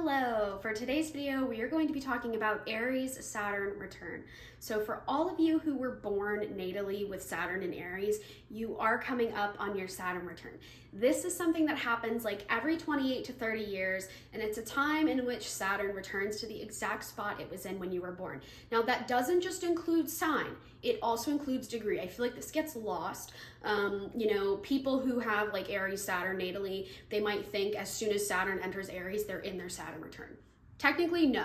Hello! For today's video, we are going to be talking about Aries Saturn return. So for all of you who were born natally with Saturn in Aries, you are coming up on your Saturn return. This is something that happens like every 28 to 30 years, and it's a time in which Saturn returns to the exact spot it was in when you were born. Now that doesn't just include sign, it also includes degree. I feel like this gets lost. People who have like Aries Saturn natally, they might think as soon as Saturn enters Aries, they're in their Saturn return. Technically, no.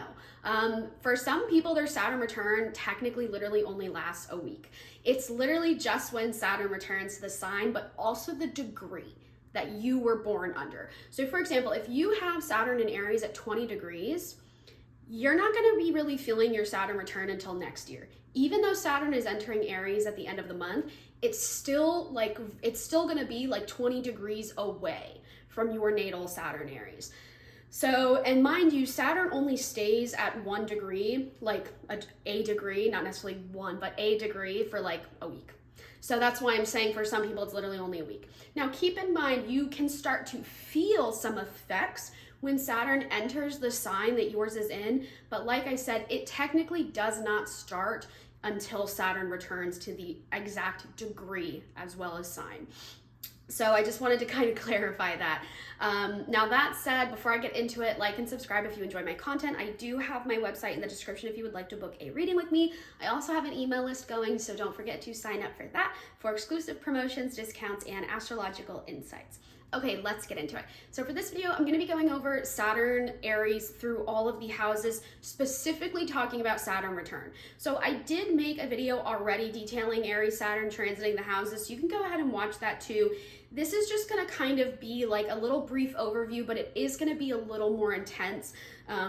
For some people, their Saturn return technically literally only lasts a week. It's literally just when Saturn returns to the sign, but also the degree that you were born under. So for example, if you have Saturn in Aries at 20 degrees, you're not going to be really feeling your Saturn return until next year. Even though Saturn is entering Aries at the end of the month, it's still going to be like 20 degrees away from your natal Saturn Aries. So, and mind you, Saturn only stays at 1 degree, like a degree, not necessarily one, but a degree for like a week. So that's why I'm saying for some people, it's literally only a week. Now, keep in mind, you can start to feel some effects when Saturn enters the sign that yours is in. But like I said, it technically does not start until Saturn returns to the exact degree as well as sign. So I just wanted to kind of clarify that. Now that said, before I get into it, like and subscribe if you enjoy my content. I do have my website in the description if you would like to book a reading with me. I also have an email list going, so don't forget to sign up for that for exclusive promotions, discounts, and astrological insights. Okay, let's get into it. So for this video, I'm going to be going over Saturn, Aries through all of the houses, specifically talking about Saturn return. So I did make a video already detailing Aries, Saturn transiting the houses, so you can go ahead and watch that too. This is just going to kind of be like a little brief overview, but it is going to be a little more intense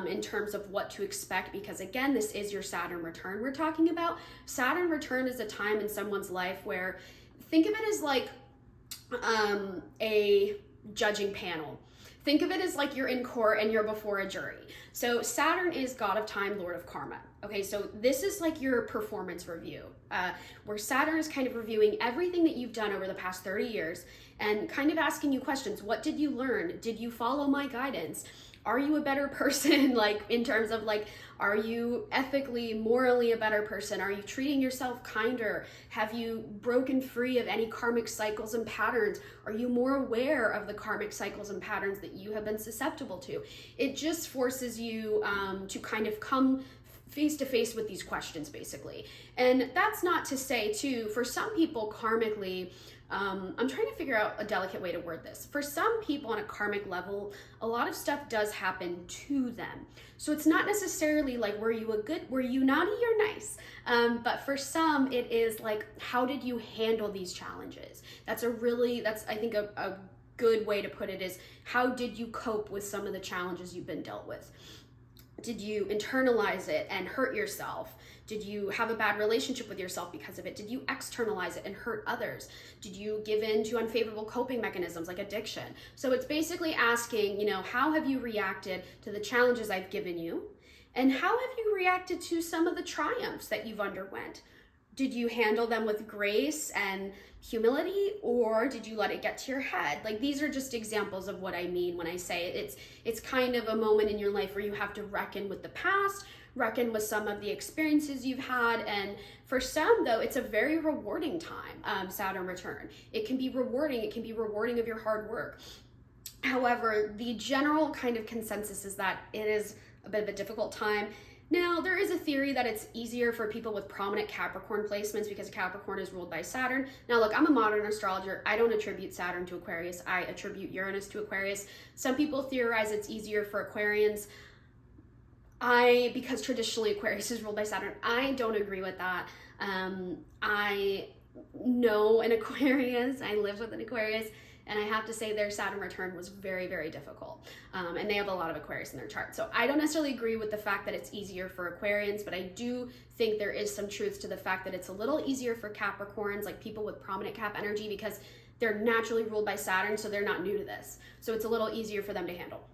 in terms of what to expect, because again, this is your Saturn return we're talking about. Saturn return is a time in someone's life where, think of it as like a judging panel. Think of it as like you're in court and you're before a jury. So Saturn is god of time, lord of karma. Okay, so this is like your performance review, where Saturn is kind of reviewing everything that you've done over the past 30 years and kind of asking you questions. What did you learn? Did you follow my guidance? Are you a better person? Like in terms of like, are you ethically, morally a better person? Are you treating yourself kinder? Have you broken free of any karmic cycles and patterns? Are you more aware of the karmic cycles and patterns that you have been susceptible to? It just forces you to kind of come face to face with these questions, basically. And that's not to say too, for some people karmically, I'm trying to figure out a delicate way to word this. For some people on a karmic level, a lot of stuff does happen to them. So it's not necessarily like, were you naughty or nice? But for some, it is like, how did you handle these challenges? That's I think a good way to put it is, how did you cope with some of the challenges you've been dealt with? Did you internalize it and hurt yourself? Did you have a bad relationship with yourself because of it? Did you externalize it and hurt others? Did you give in to unfavorable coping mechanisms like addiction? So it's basically asking, how have you reacted to the challenges I've given you? And how have you reacted to some of the triumphs that you've underwent? Did you handle them with grace and humility, or did you let it get to your head? Like, these are just examples of what I mean when I say it's kind of a moment in your life where you have to reckon with the past, reckon with some of the experiences you've had. And for some though, it's a very rewarding time, Saturn return. It can be rewarding. It can be rewarding of your hard work. However, the general kind of consensus is that it is a bit of a difficult time. Now, there is a theory that it's easier for people with prominent Capricorn placements because Capricorn is ruled by Saturn. Now, look, I'm a modern astrologer. I don't attribute Saturn to Aquarius. I attribute Uranus to Aquarius. Some people theorize it's easier for Aquarians. Because traditionally Aquarius is ruled by Saturn, I don't agree with that. I know an Aquarius. I live with an Aquarius. And I have to say their Saturn return was very, very difficult. And they have a lot of Aquarius in their chart. So I don't necessarily agree with the fact that it's easier for Aquarians, but I do think there is some truth to the fact that it's a little easier for Capricorns, like people with prominent Cap energy, because they're naturally ruled by Saturn, so they're not new to this. So it's a little easier for them to handle.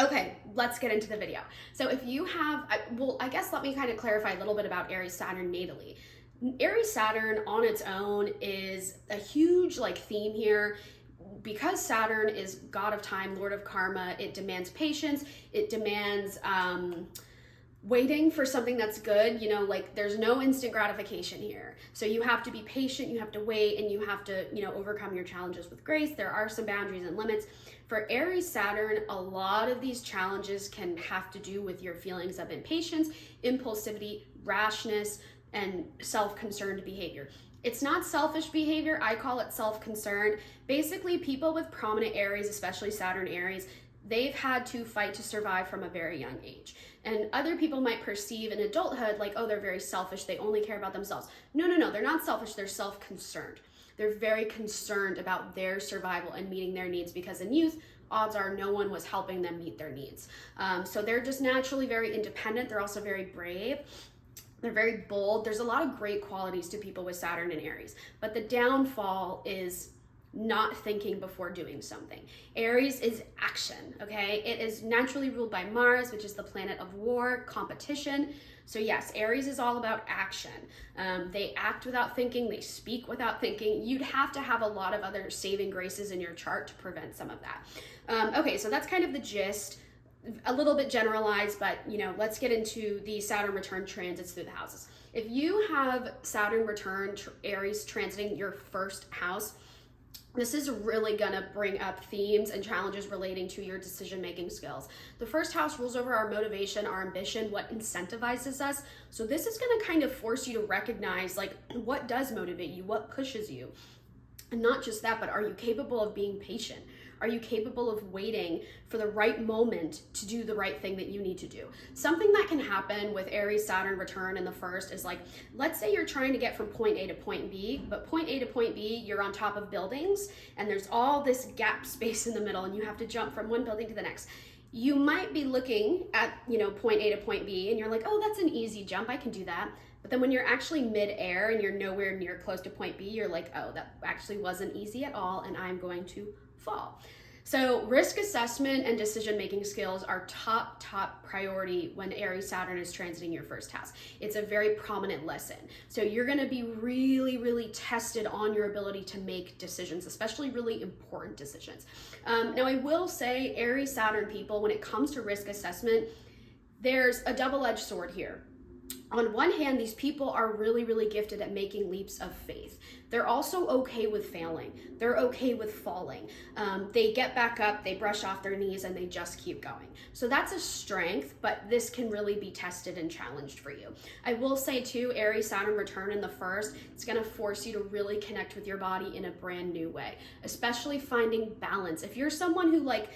Okay, let's get into the video. So if you have, I guess let me kind of clarify a little bit about Aries Saturn natally. Aries Saturn on its own is a huge theme here. because Saturn is god of time, lord of karma, it demands patience, it demands waiting for something that's good. You know, like there's no instant gratification here. So you have to be patient, you have to wait, and you have to, you know, overcome your challenges with grace. There are some boundaries and limits. For Aries Saturn, a lot of these challenges can have to do with your feelings of impatience, impulsivity, rashness, and self-concerned behavior. It's not selfish behavior, I call it self-concerned. Basically, people with prominent Aries, especially Saturn Aries, they've had to fight to survive from a very young age. And other people might perceive in adulthood like, oh, they're very selfish, they only care about themselves. No, they're not selfish, they're self-concerned. They're very concerned about their survival and meeting their needs, because in youth, odds are no one was helping them meet their needs. So they're just naturally very independent. They're also very brave. They're very bold. There's a lot of great qualities to people with Saturn and Aries, but the downfall is not thinking before doing something. Aries is action, okay? It is naturally ruled by Mars, which is the planet of war, competition. So yes, Aries is all about action. They act without thinking, they speak without thinking. You'd have to have a lot of other saving graces in your chart to prevent some of that. Okay, so that's kind of the gist. A little bit generalized, but you know, let's get into the Saturn return transits through the houses. If you have Saturn return Aries transiting your first house, this is really gonna bring up themes and challenges relating to your decision-making skills. The first house rules over our motivation, our ambition, what incentivizes us. So this is gonna kind of force you to recognize like what does motivate you, what pushes you. And not just that, but are you capable of being patient? Are you capable of waiting for the right moment to do the right thing that you need to do? Something that can happen with Aries Saturn return in the first is like, let's say you're trying to get from point A to point B, but point A to point B, you're on top of buildings and there's all this gap space in the middle and you have to jump from one building to the next. You might be looking at, you know, point A to point B and you're like, oh, that's an easy jump, I can do that. But then when you're actually mid-air and you're nowhere near close to point B, you're like, oh, that actually wasn't easy at all and I'm going to fall. So risk assessment and decision-making skills are top priority when Aries Saturn is transiting your first house. It's a very prominent lesson. So you're gonna be really tested on your ability to make decisions, especially really important decisions. Now I will say Aries Saturn people, when it comes to risk assessment, there's a double-edged sword here. On one hand, these people are really gifted at making leaps of faith. They're also okay with failing. They're okay with falling. They get back up, they brush off their knees, and they just keep going. So that's a strength, but this can really be tested and challenged for you. I will say too, Aries Saturn return in the first, it's gonna force you to really connect with your body in a brand new way, especially finding balance. If you're someone who like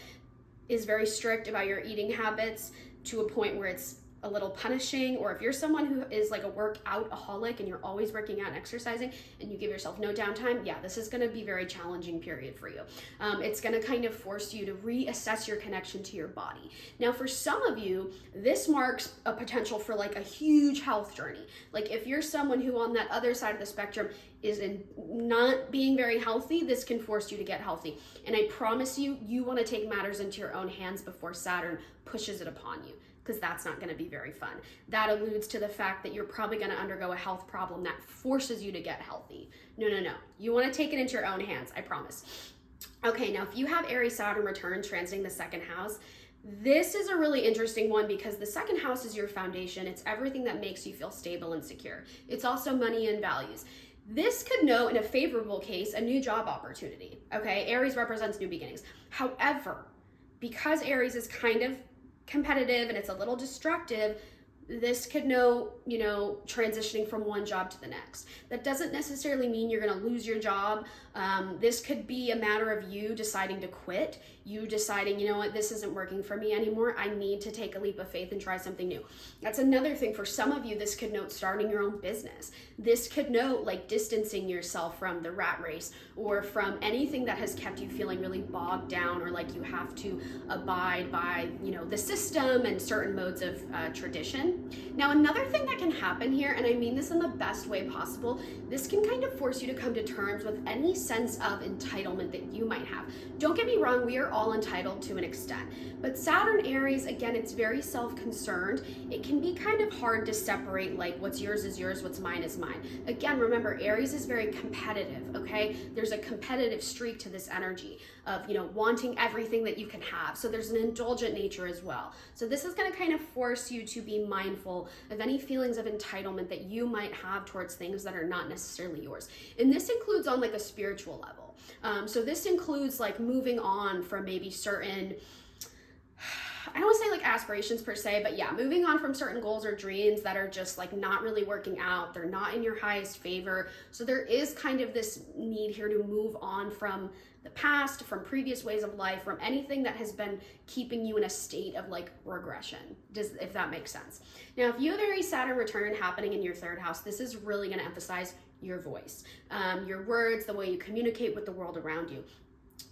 is very strict about your eating habits to a point where it's a little punishing, or if you're someone who is like a workout-aholic and you're always working out and exercising and you give yourself no downtime, yeah, this is going to be a very challenging period for you. It's going to kind of force you to reassess your connection to your body. Now, for some of you, this marks a potential for like a huge health journey. Like if you're someone who on that other side of the spectrum is in not being very healthy, this can force you to get healthy. And I promise you, you want to take matters into your own hands before Saturn pushes it upon you, because that's not going to be very fun. That alludes to the fact that you're probably going to undergo a health problem that forces you to get healthy. No. You want to take it into your own hands, I promise. Okay, now if you have Aries Saturn return transiting the second house, this is a really interesting one because the second house is your foundation. It's everything that makes you feel stable and secure. It's also money and values. This could note, in a favorable case, a new job opportunity, okay? Aries represents new beginnings. However, because Aries is kind of competitive and it's a little destructive, this could know, you know, transitioning from one job to the next. That doesn't necessarily mean you're going to lose your job. This could be a matter of you deciding to quit, you deciding, you know what, this isn't working for me anymore. I need to take a leap of faith and try something new. That's another thing. For some of you, this could note starting your own business. This could note like distancing yourself from the rat race or from anything that has kept you feeling really bogged down or like you have to abide by, you know, the system and certain modes of tradition. Now, another thing that can happen here, and I mean this in the best way possible, this can kind of force you to come to terms with any sense of entitlement that you might have. Don't get me wrong, we are all entitled to an extent. But Saturn Aries, again, it's very self-concerned. It can be kind of hard to separate, like, what's yours is yours, what's mine is mine. Again, remember, Aries is very competitive, okay? There's a competitive streak to this energy of, you know, wanting everything that you can have. So there's an indulgent nature as well. So this is going to kind of force you to be mindful of any feelings of entitlement that you might have towards things that are not necessarily yours. And this includes on like a spiritual level. So this includes like moving on from maybe certain, I don't want to say like aspirations per se, but yeah, moving on from certain goals or dreams that are just like not really working out. They're not in your highest favor. So there is kind of this need here to move on from the past, from previous ways of life, from anything that has been keeping you in a state of like regression, if that makes sense. Now, if you have Aries Saturn return happening in your third house, this is really going to emphasize your voice, your words, the way you communicate with the world around you.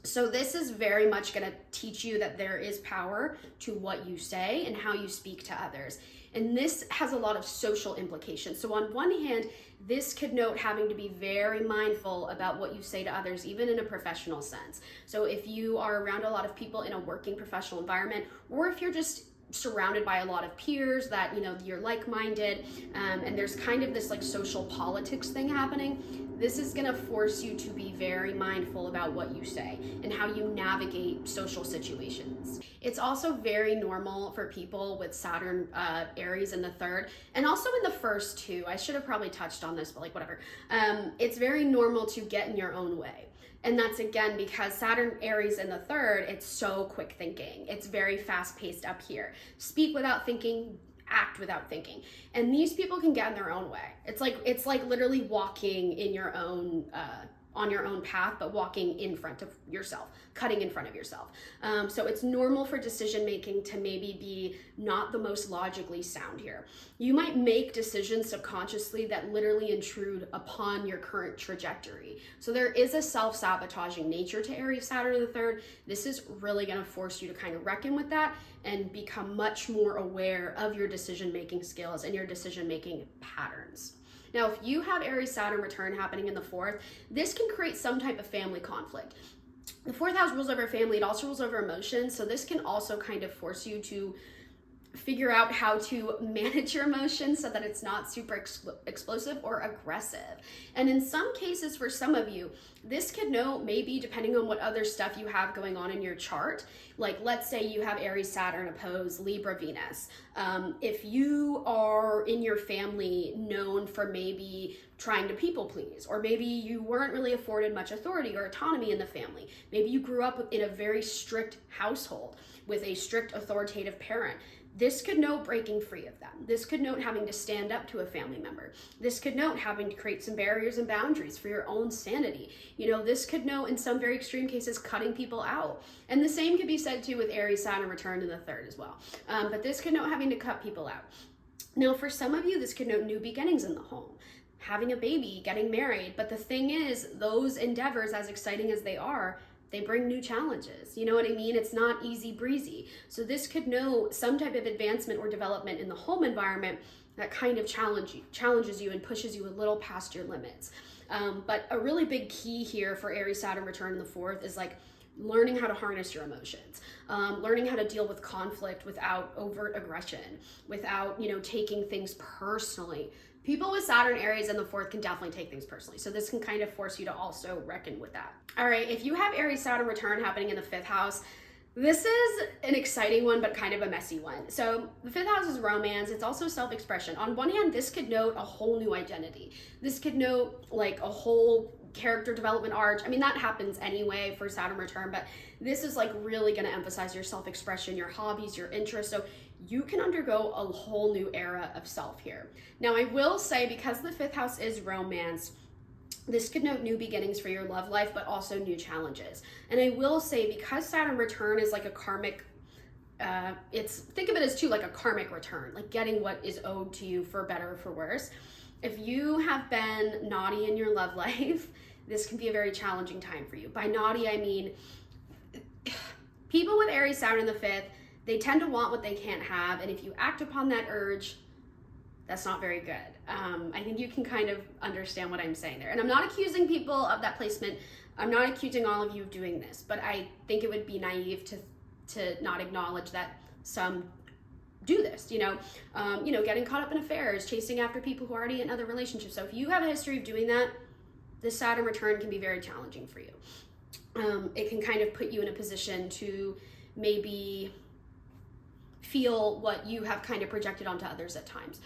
So this is very much going to teach you that there is power to what you say and how you speak to others. And this has a lot of social implications. So on one hand, this could note having to be very mindful about what you say to others, even in a professional sense. So if you are around a lot of people in a working professional environment, or if you're just surrounded by a lot of peers that, you know, you're like-minded, and there's kind of this like social politics thing happening, this is going to force you to be very mindful about what you say and how you navigate social situations. It's also very normal for people with Saturn Aries in the third, and also in the first too. I should have probably touched on this, but like whatever. It's very normal to get in your own way. And that's again because Saturn Aries in the third, it's so quick thinking. It's very fast paced up here. Speak without thinking, act without thinking. And these people can get in their own way. It's like literally walking in your own, on your own path, but walking in front of yourself, cutting in front of yourself. So it's normal for decision making to maybe be not the most logically sound here. You might make decisions subconsciously that literally intrude upon your current trajectory. So there is a self-sabotaging nature to Aries Saturn in the third. This is really going to force you to kind of reckon with that and become much more aware of your decision-making skills and your decision-making patterns. Now, if you have Aries Saturn return happening in the fourth, this can create some type of family conflict. The fourth house rules over family. It also rules over emotions. So this can also kind of force you to figure out how to manage your emotions so that it's not super explosive or aggressive. And in some cases, for some of you, this could note maybe depending on what other stuff you have going on in your chart. Like let's say you have Aries Saturn opposed Libra Venus. If you are in your family known for maybe trying to people please, or maybe you weren't really afforded much authority or autonomy in the family. Maybe you grew up in a very strict household with a strict authoritative parent. This could note breaking free of them. This could note having to stand up to a family member. This could note having to create some barriers and boundaries for your own sanity. You know, this could note in some very extreme cases cutting people out. And the same could be said too with Aries Saturn return in the third as well. But this could note having to cut people out. Now, for some of you, this could note new beginnings in the home. Having a baby, getting married. But the thing is, those endeavors, as exciting as they are, they bring new challenges. You know what I mean? It's not easy breezy. So this could know some type of advancement or development in the home environment that kind of challenges you and pushes you a little past your limits. But a really big key here for Aries Saturn return in the fourth is like learning how to harness your emotions, learning how to deal with conflict without overt aggression, without, you know, taking things personally. People with Saturn Aries in the fourth can definitely take things personally. So this can kind of force you to also reckon with that. All right, if you have Aries Saturn return happening in the fifth house, this is an exciting one, but kind of a messy one. So the fifth house is romance. It's also self-expression. On one hand, this could note a whole new identity. This could note like a whole character development arc. I mean, that happens anyway for Saturn return, but this is like really going to emphasize your self-expression, your hobbies, your interests. So you can undergo a whole new era of self here. Now, I will say, because the fifth house is romance, this could note new beginnings for your love life, but also new challenges. And I will say, because Saturn return is like a karmic, think of it as too like a karmic return, like getting what is owed to you for better or for worse. If you have been naughty in your love life, this can be a very challenging time for you. By naughty, I mean people with Aries Saturn in the fifth, they tend to want what they can't have. And if you act upon that urge, that's not very good. I think you can kind of understand what I'm saying there. And I'm not accusing people of that placement I'm not accusing all of you of doing this, but I think it would be naive to not acknowledge that some do this, getting caught up in affairs, chasing after people who are already in other relationships. So if you have a history of doing that, this Saturn return can be very challenging for you. It can kind of put you in a position to maybe feel what you have kind of projected onto others at times.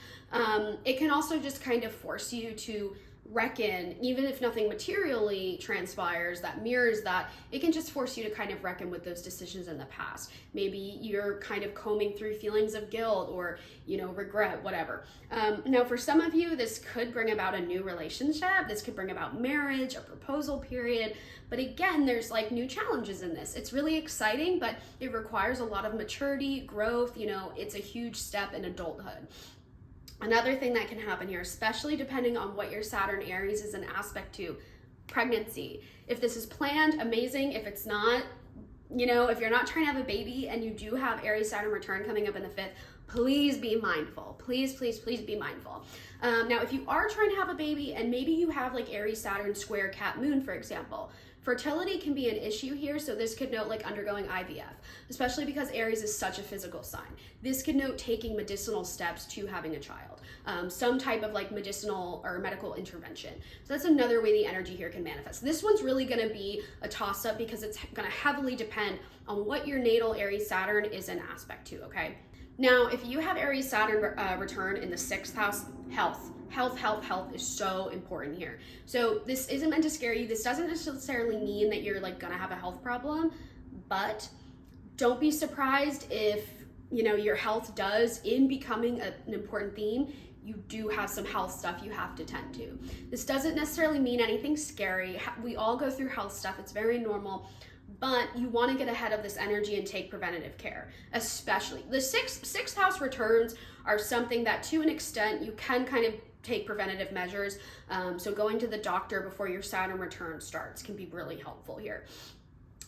It can also just kind of force you to reckon, even if nothing materially transpires that mirrors that, it can just force you to kind of reckon with those decisions in the past. Maybe you're kind of combing through feelings of guilt or, regret, whatever. Now, for some of you, this could bring about a new relationship. This could bring about marriage, a proposal period. But again, there's like new challenges in this. It's really exciting, but it requires a lot of maturity, growth. It's a huge step in adulthood. Another thing that can happen here, especially depending on what your Saturn Aries is an aspect to, pregnancy. If this is planned, amazing. If it's not, if you're not trying to have a baby and you do have Aries Saturn return coming up in the 5th, please be mindful. Please, please, please be mindful. Now, if you are trying to have a baby and maybe you have like Aries Saturn square Cat Moon, for example, fertility can be an issue here, so this could note like undergoing IVF, especially because Aries is such a physical sign. This could note taking medicinal steps to having a child, some type of like medicinal or medical intervention. So that's another way the energy here can manifest. This one's really gonna be a toss-up because it's gonna heavily depend on what your natal Aries Saturn is an aspect to, okay? Now, if you have Aries Saturn return in the 6th house, health is so important here. So this isn't meant to scare you. This doesn't necessarily mean that you're like gonna have a health problem, but don't be surprised if, your health does, in becoming an important theme, you do have some health stuff you have to tend to. This doesn't necessarily mean anything scary. We all go through health stuff. It's very normal. But you want to get ahead of this energy and take preventative care, especially. The sixth house returns are something that to an extent you can kind of take preventative measures. So going to the doctor before your Saturn return starts can be really helpful here.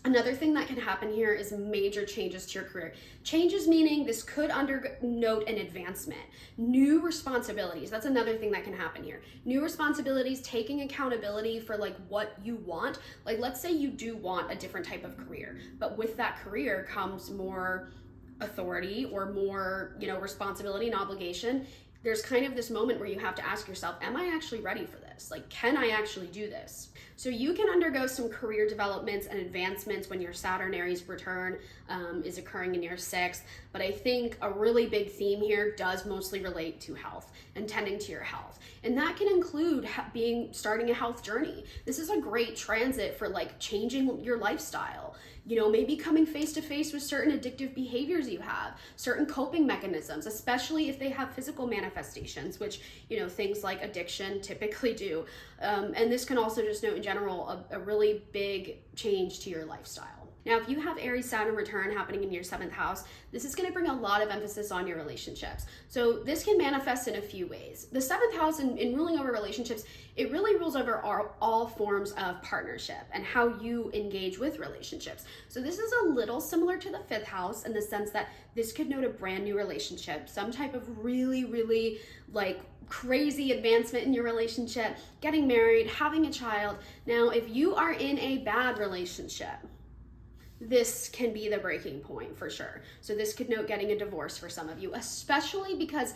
Another thing that can happen here is major changes to your career. Changes meaning this could undernote an advancement. New responsibilities, that's another thing that can happen here. New responsibilities, taking accountability for like what you want. Like let's say you do want a different type of career, but with that career comes more authority or more, responsibility and obligation. There's kind of this moment where you have to ask yourself, am I actually ready for this? Like, can I actually do this? So you can undergo some career developments and advancements when your Saturn Aries return is occurring in your 6th. But I think a really big theme here does mostly relate to health and tending to your health. And that can include starting a health journey. This is a great transit for like changing your lifestyle. Maybe coming face to face with certain addictive behaviors you have, certain coping mechanisms, especially if they have physical manifestations, which, things like addiction typically do. And this can also just note in general a really big change to your lifestyle. Now, if you have Aries Saturn return happening in your 7th house, this is going to bring a lot of emphasis on your relationships. So this can manifest in a few ways. The 7th house in ruling over relationships, it really rules over all forms of partnership and how you engage with relationships. So this is a little similar to the 5th house in the sense that this could note a brand new relationship, some type of really, really like crazy advancement in your relationship, getting married, having a child. Now, if you are in a bad relationship, this can be the breaking point for sure. So this could note getting a divorce for some of you, especially because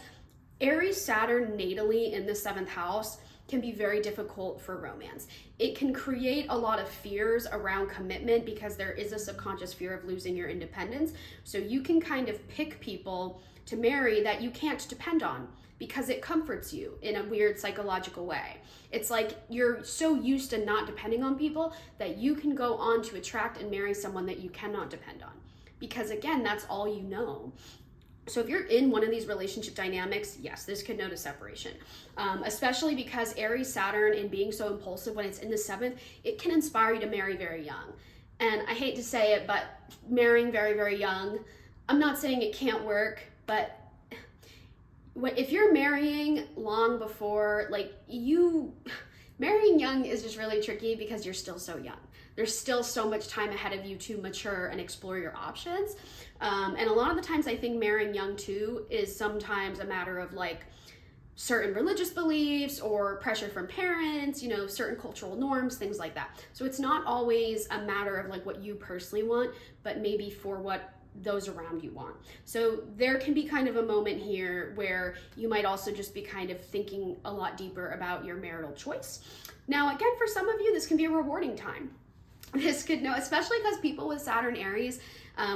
Aries Saturn natally in the 7th house can be very difficult for romance. It can create a lot of fears around commitment because there is a subconscious fear of losing your independence. So you can kind of pick people to marry that you can't depend on because it comforts you in a weird psychological way. It's like you're so used to not depending on people that you can go on to attract and marry someone that you cannot depend on. Because again, that's all you know. So if you're in one of these relationship dynamics, yes, this could note a separation, especially because Aries Saturn and being so impulsive when it's in the 7th, it can inspire you to marry very young. And I hate to say it, but marrying very, very young, I'm not saying it can't work, but if you're marrying long before, marrying young is just really tricky because you're still so young. There's still so much time ahead of you to mature and explore your options. And a lot of the times I think marrying young too is sometimes a matter of like certain religious beliefs or pressure from parents, certain cultural norms, things like that. So it's not always a matter of like what you personally want, but maybe for what those around you want. So there can be kind of a moment here where you might also just be kind of thinking a lot deeper about your marital choice. Now, again, for some of you, this can be a rewarding time. This could know, especially because people with Saturn Aries,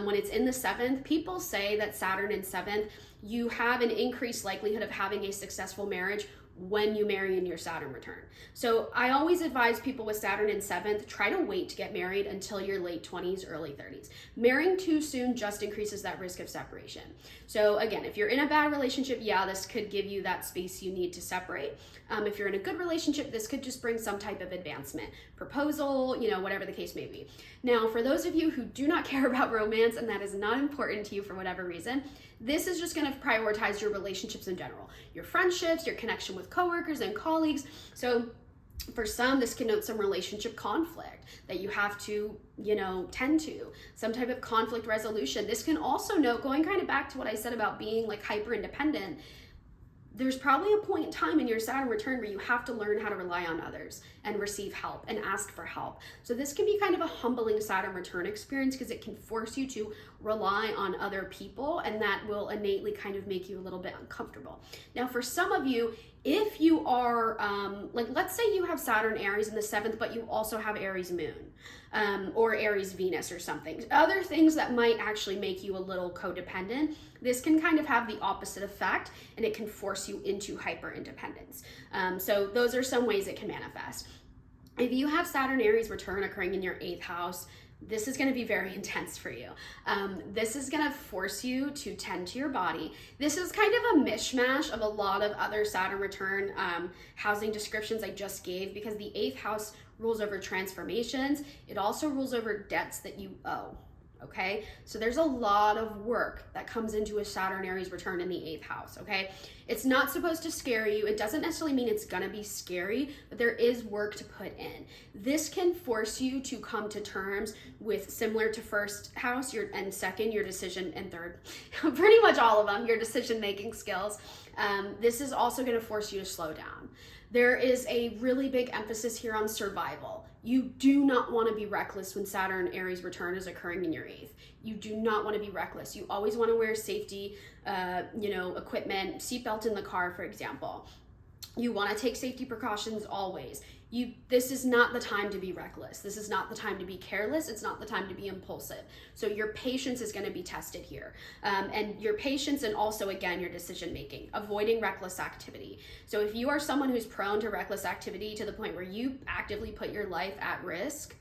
when it's in the 7th, people say that Saturn in 7th, you have an increased likelihood of having a successful marriage when you marry in your Saturn return. So I always advise people with Saturn in 7th, try to wait to get married until your late 20s, early 30s. Marrying too soon just increases that risk of separation. So again, if you're in a bad relationship, yeah, this could give you that space you need to separate. If you're in a good relationship, this could just bring some type of advancement, proposal, whatever the case may be. Now, for those of you who do not care about romance and that is not important to you for whatever reason, this is just going to prioritize your relationships in general, your friendships, your connection with coworkers and colleagues. So for some, this can note some relationship conflict that you have to, tend to, some type of conflict resolution. This can also note, going kind of back to what I said about being like hyper independent, there's probably a point in time in your Saturn return where you have to learn how to rely on others and receive help and ask for help. So this can be kind of a humbling Saturn return experience because it can force you to rely on other people, and that will innately kind of make you a little bit uncomfortable. Now, for some of you, if you are, let's say you have Saturn Aries in the 7th, but you also have Aries moon or Aries Venus or something, other things that might actually make you a little codependent, this can kind of have the opposite effect and it can force you into hyper independence. So those are some ways it can manifest. If you have Saturn Aries return occurring in your 8th house, this is going to be very intense for you. This is going to force you to tend to your body. This is kind of a mishmash of a lot of other Saturn return housing descriptions I just gave, because the 8th house rules over transformations. It also rules over debts that you owe. Okay, so there's a lot of work that comes into a Saturn Aries return in the 8th house. Okay, it's not supposed to scare you. It doesn't necessarily mean it's gonna be scary, but there is work to put in. This can force you to come to terms with, similar to 1st house and 2nd, your decision, and 3rd, pretty much all of them, your decision making skills. This is also going to force you to slow down. There is a really big emphasis here on survival. You do not want to be reckless when Saturn Aries return is occurring in your 8th. You do not want to be reckless. You always want to wear safety, equipment, seatbelt in the car, for example. You want to take safety precautions always. This is not the time to be reckless. This is not the time to be careless. It's not the time to be impulsive. So your patience is going to be tested here. And your patience, and also, again, your decision making, avoiding reckless activity. So if you are someone who's prone to reckless activity to the point where you actively put your life at risk,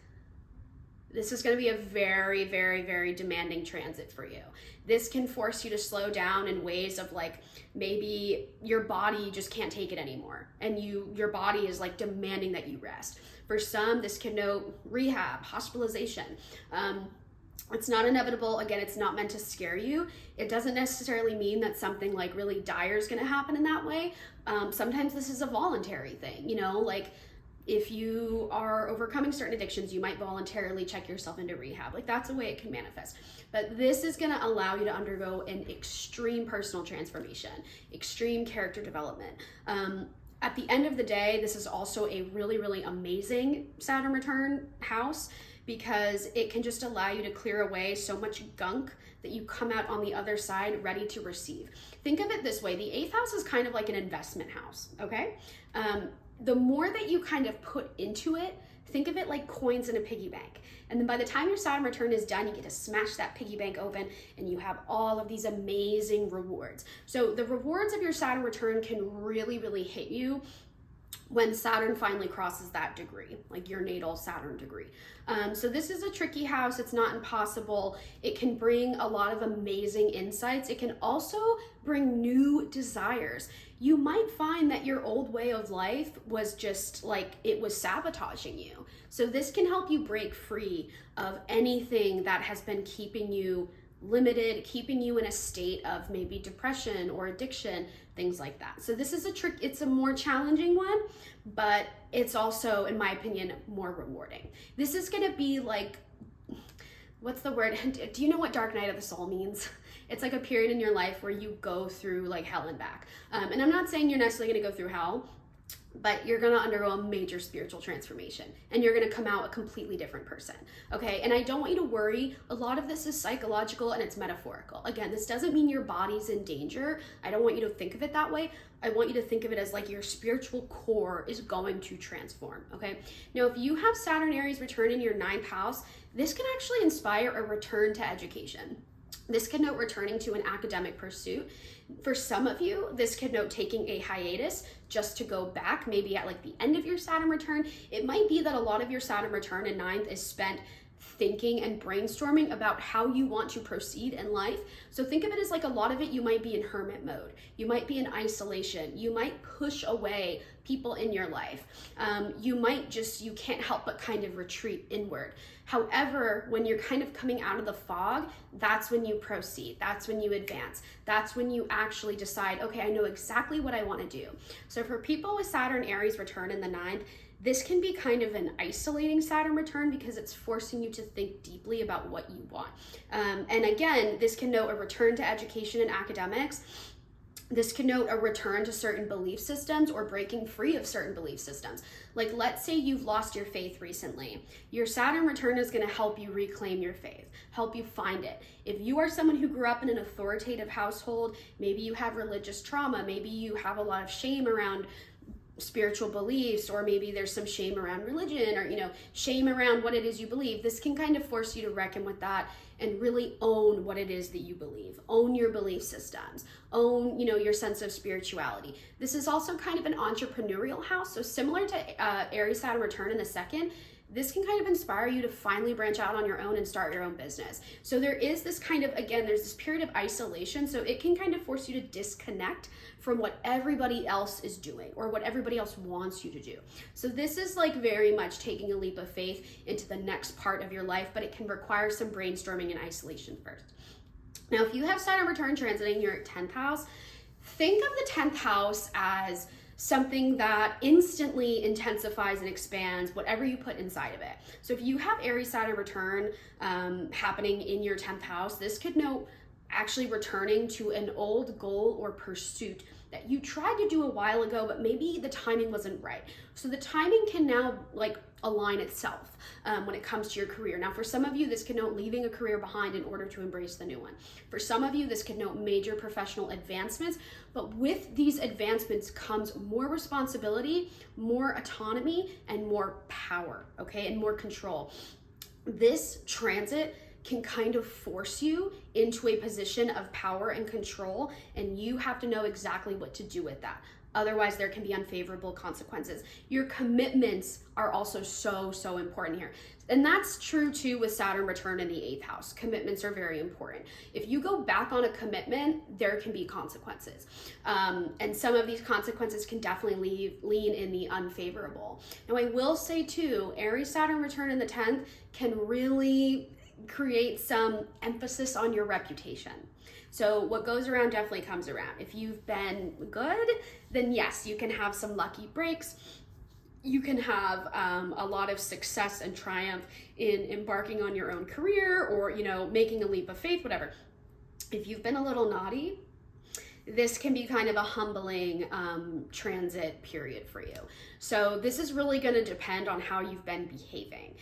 this is going to be a very, very, very demanding transit for you. This can force you to slow down in ways of like, maybe your body just can't take it anymore, and your body is like demanding that you rest. For some, this can note rehab, hospitalization. It's not inevitable. Again, it's not meant to scare you. It doesn't necessarily mean that something like really dire is going to happen in that way. Sometimes this is a voluntary thing, like if you are overcoming certain addictions, you might voluntarily check yourself into rehab. Like, that's a way it can manifest. But this is going to allow you to undergo an extreme personal transformation, extreme character development. At the end of the day, this is also a really, really amazing Saturn return house, because it can just allow you to clear away so much gunk that you come out on the other side ready to receive. Think of it this way. The 8th house is kind of like an investment house, okay? The more that you kind of put into it, think of it like coins in a piggy bank. And then by the time your Saturn return is done, you get to smash that piggy bank open and you have all of these amazing rewards. So the rewards of your Saturn return can really, really hit you when Saturn finally crosses that degree, like your natal Saturn degree. So this is a tricky house. It's not impossible. It can bring a lot of amazing insights. It can also bring new desires. You might find that your old way of life was just like, it was sabotaging you. So this can help you break free of anything that has been keeping you limited, keeping you in a state of maybe depression or addiction, things like that. So this is it's a more challenging one, but it's also, in my opinion, more rewarding. This is going to be like, what's the word? Do you know what Dark Night of the Soul means? It's like a period in your life where you go through like hell and back. And I'm not saying you're necessarily going to go through hell, but you're going to undergo a major spiritual transformation and you're going to come out a completely different person. Okay. And I don't want you to worry. A lot of this is psychological and it's metaphorical. Again, this doesn't mean your body's in danger. I don't want you to think of it that way. I want you to think of it as like your spiritual core is going to transform. Okay. Now, if you have Saturn Aries return in your 9th house, this can actually inspire a return to education. This could note returning to an academic pursuit. For some of you, this could note taking a hiatus just to go back, maybe at like the end of your Saturn return. It might be that a lot of your Saturn return in 9th is spent thinking and brainstorming about how you want to proceed in life. So think of it as like a lot of it, you might be in hermit mode. You might be in isolation. You might push away people in your life. You can't help but kind of retreat inward. However, when you're kind of coming out of the fog, that's when you proceed. That's when you advance. That's when you actually decide, okay, I know exactly what I want to do. So for people with Saturn Aries return in the 9th, this can be kind of an isolating Saturn return because it's forcing you to think deeply about what you want. And again, this can note a return to education and academics. This can note a return to certain belief systems or breaking free of certain belief systems. Like let's say you've lost your faith recently. Your Saturn return is going to help you reclaim your faith, help you find it. If you are someone who grew up in an authoritative household, maybe you have religious trauma, maybe you have a lot of shame around spiritual beliefs, or maybe there's some shame around religion, or shame around what it is you believe. This can kind of force you to reckon with that and really own what it is that you believe. Own your belief systems. Own, your sense of spirituality. This is also kind of an entrepreneurial house. So similar to Aries Saturn return in the 2nd, this can kind of inspire you to finally branch out on your own and start your own business. So there is this kind of, again, there's this period of isolation. So it can kind of force you to disconnect from what everybody else is doing or what everybody else wants you to do. So this is like very much taking a leap of faith into the next part of your life, but it can require some brainstorming and isolation first. Now, if you have Saturn return transiting your 10th house, think of the 10th house as something that instantly intensifies and expands whatever you put inside of it. So if you have Aries Saturn return happening in your 10th house, this could note actually returning to an old goal or pursuit that you tried to do a while ago, but maybe the timing wasn't right. So the timing can now like align itself when it comes to your career. Now, for some of you, this could note leaving a career behind in order to embrace the new one. For some of you, this could note major professional advancements, but with these advancements comes more responsibility, more autonomy, and more power, okay, and more control. This transit can kind of force you into a position of power and control, and you have to know exactly what to do with that. Otherwise, there can be unfavorable consequences. Your commitments are also so important here. And that's true too with Saturn return in the 8th house. Commitments are very important. If you go back on a commitment, there can be consequences. And some of these consequences can definitely lean in the unfavorable. Now, I will say too, Aries Saturn return in the 10th can really create some emphasis on your reputation. So what goes around definitely comes around. If you've been good, then yes, you can have some lucky breaks. You can have a lot of success and triumph in embarking on your own career or, making a leap of faith, whatever. If you've been a little naughty, this can be kind of a humbling transit period for you. So this is really going to depend on how you've been behaving.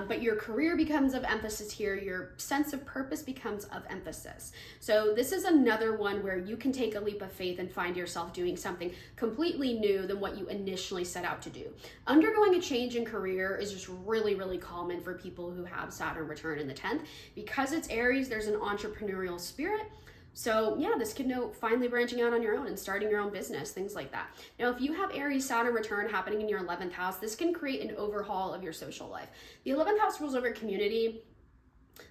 But your career becomes of emphasis here. Your sense of purpose becomes of emphasis. So this is another one where you can take a leap of faith and find yourself doing something completely new than what you initially set out to do. Undergoing a change in career is just really common for people who have Saturn return in the 10th. Because it's Aries, there's an entrepreneurial spirit. So yeah, this could note finally branching out on your own and starting your own business, things like that. Now, if you have Aries Saturn return happening in your 11th house, this can create an overhaul of your social life. The 11th house rules over community.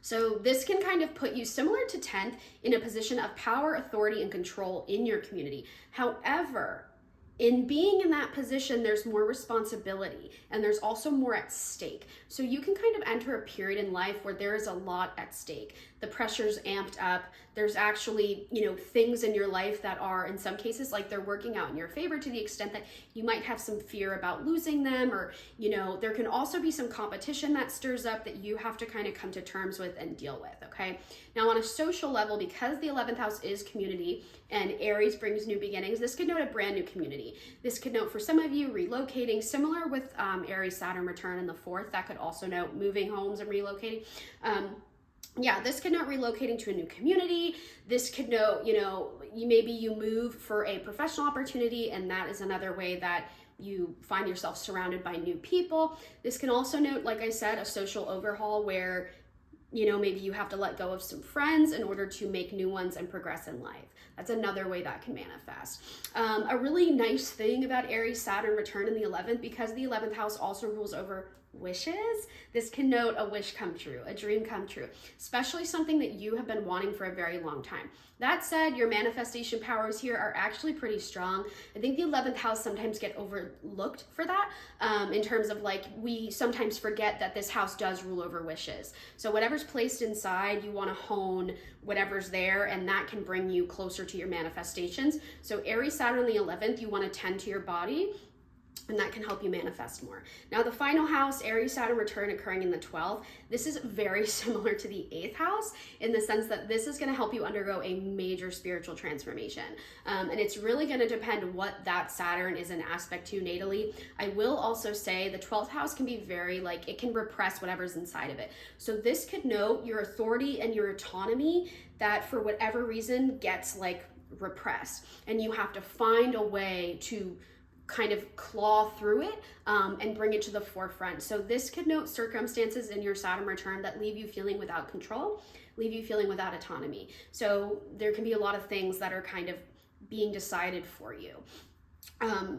So this can kind of put you, similar to 10th, in a position of power, authority, and control in your community. However, in being in that position, there's more responsibility and there's also more at stake. So you can kind of enter a period in life where there is a lot at stake. The pressure's amped up. There's actually, things in your life that are, in some cases, like they're working out in your favor to the extent that you might have some fear about losing them, or, there can also be some competition that stirs up that you have to kind of come to terms with and deal with, okay? Now, on a social level, because the 11th house is community and Aries brings new beginnings, this could note a brand new community. This could note for some of you relocating, similar with Aries Saturn return in the 4th. That could also note moving homes and relocating. This could note relocating to a new community. This could note, maybe you move for a professional opportunity, and that is another way that you find yourself surrounded by new people. This can also note, like I said, a social overhaul where, maybe you have to let go of some friends in order to make new ones and progress in life. That's another way that can manifest. A really nice thing about Aries Saturn return in the 11th, because the 11th house also rules over wishes, this can note a wish come true, a dream come true, especially something that you have been wanting for a very long time. That said, your manifestation powers here are actually pretty strong. I think the 11th house sometimes get overlooked for that, in terms of we sometimes forget that this house does rule over wishes. So whatever's placed inside, you want to hone whatever's there, and that can bring you closer to your manifestations. So Aries Saturn in the 11th, you want to tend to your body, and that can help you manifest more. Now, the final house, Aries Saturn return occurring in the 12th, this is very similar to the 8th house in the sense that this is going to help you undergo a major spiritual transformation. And it's really going to depend what that Saturn is an aspect to natally. I will also say the 12th house can be very it can repress whatever's inside of it. So this could note your authority and your autonomy that for whatever reason gets repressed. And you have to find a way to kind of claw through it and bring it to the forefront. So this could note circumstances in your Saturn return that leave you feeling without control, leave you feeling without autonomy. So there can be a lot of things that are kind of being decided for you.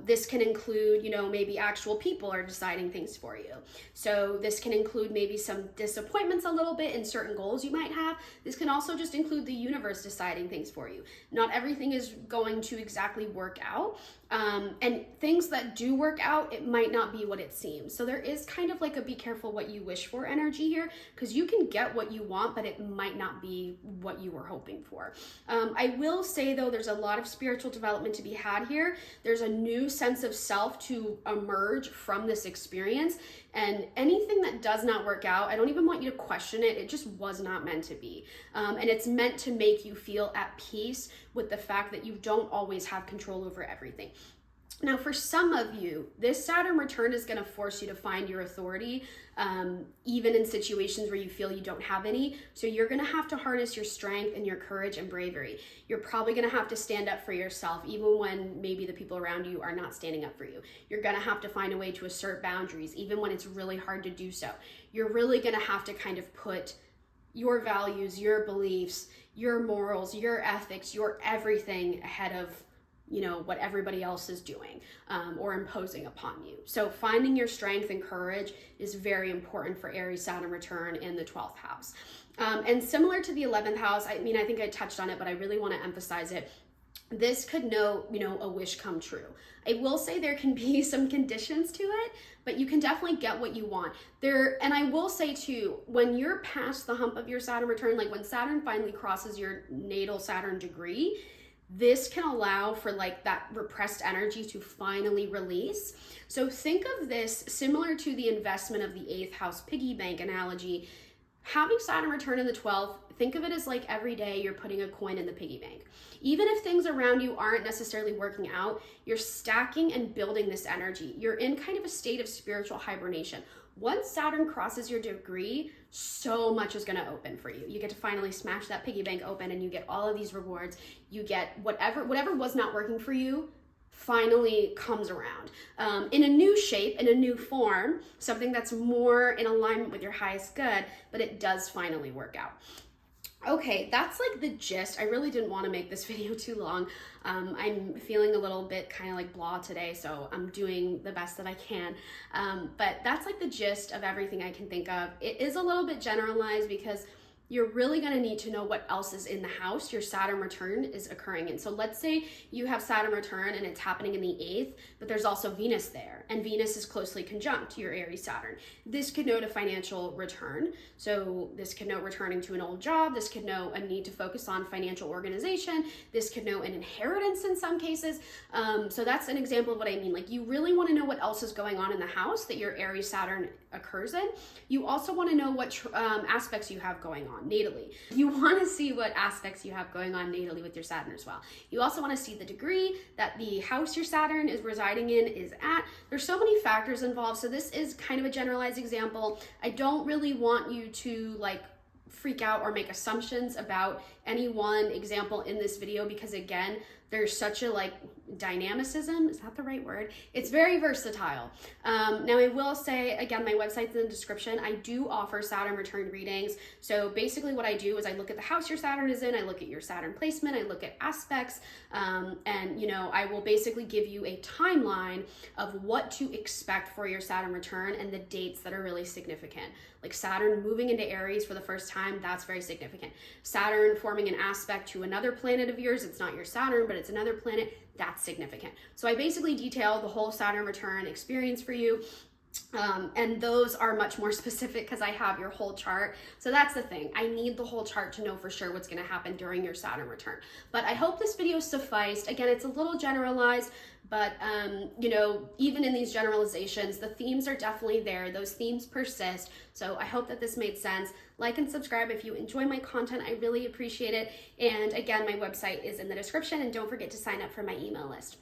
This can include, maybe actual people are deciding things for you. So this can include maybe some disappointments a little bit in certain goals you might have. This can also just include the universe deciding things for you. Not everything is going to exactly work out. And things that do work out, it might not be what it seems. So there is kind of a be careful what you wish for energy here, because you can get what you want, but it might not be what you were hoping for. I will say though, there's a lot of spiritual development to be had here. There's a new sense of self to emerge from this experience, and anything that does not work out, I don't even want you to question it. It just was not meant to be. And it's meant to make you feel at peace with the fact that you don't always have control over everything. Now, for some of you, this Saturn return is going to force you to find your authority, even in situations where you feel you don't have any. So you're going to have to harness your strength and your courage and bravery. You're probably going to have to stand up for yourself, even when maybe the people around you are not standing up for you. You're going to have to find a way to assert boundaries, even when it's really hard to do so. You're really going to have to kind of put your values, your beliefs, your morals, your ethics, your everything ahead of what everybody else is doing or imposing upon you. So finding your strength and courage is very important for Aries Saturn return in the 12th house. And similar to the 11th house, I think I touched on it, but I really want to emphasize it. This could note, a wish come true. I will say there can be some conditions to it, but you can definitely get what you want. And I will say too, when you're past the hump of your Saturn return, when Saturn finally crosses your natal Saturn degree, this can allow for that repressed energy to finally release. So think of this similar to the investment of the 8th house piggy bank analogy. Having Saturn return in the 12th, think of it as every day you're putting a coin in the piggy bank. Even if things around you aren't necessarily working out, you're stacking and building this energy. You're in kind of a state of spiritual hibernation. Once Saturn crosses your degree, so much is going to open for you. You get to finally smash that piggy bank open, and you get all of these rewards. You get whatever was not working for you finally comes around in a new shape, in a new form, something that's more in alignment with your highest good, but it does finally work out. Okay, that's the gist. I really didn't want to make this video too long. I'm feeling a little bit kind of blah today, so I'm doing the best that I can. But that's the gist of everything I can think of. It is a little bit generalized because you're really going to need to know what else is in the house your Saturn return is occurring in. So let's say you have Saturn return and it's happening in the 8th, but there's also Venus there, and Venus is closely conjunct to your Aries Saturn. This could note a financial return. So this could note returning to an old job. This could note a need to focus on financial organization. This could note an inheritance in some cases. So that's an example of what I mean. Like, you really want to know what else is going on in the house that your Aries Saturn occurs in. You also want to know what aspects you have going on natally. You want to see what aspects you have going on natally with your Saturn as well. You also want to see the degree that the house your Saturn is residing in is at. There's so many factors involved, so this is kind of a generalized example. I don't really want you to like freak out or make assumptions about any one example in this video, because again, there's such a like dynamicism, is that the right word? It's very versatile. Now I will say, again, my website's in the description. I do offer Saturn return readings. So basically what I do is I look at the house your Saturn is in, I look at your Saturn placement, I look at aspects, and I will basically give you a timeline of what to expect for your Saturn return and the dates that are really significant. Like Saturn moving into Aries for the first time, that's very significant. Saturn forming an aspect to another planet of yours, it's not your Saturn, but it's another planet, that's significant. So I basically detail the whole Saturn return experience for you. And those are much more specific because I have your whole chart. So that's the thing. I need the whole chart to know for sure what's going to happen during your Saturn return. But I hope this video sufficed. Again, it's a little generalized, but even in these generalizations, the themes are definitely there. Those themes persist. So I hope that this made sense. Like and subscribe if you enjoy my content. I really appreciate it. And again, my website is in the description, and don't forget to sign up for my email list.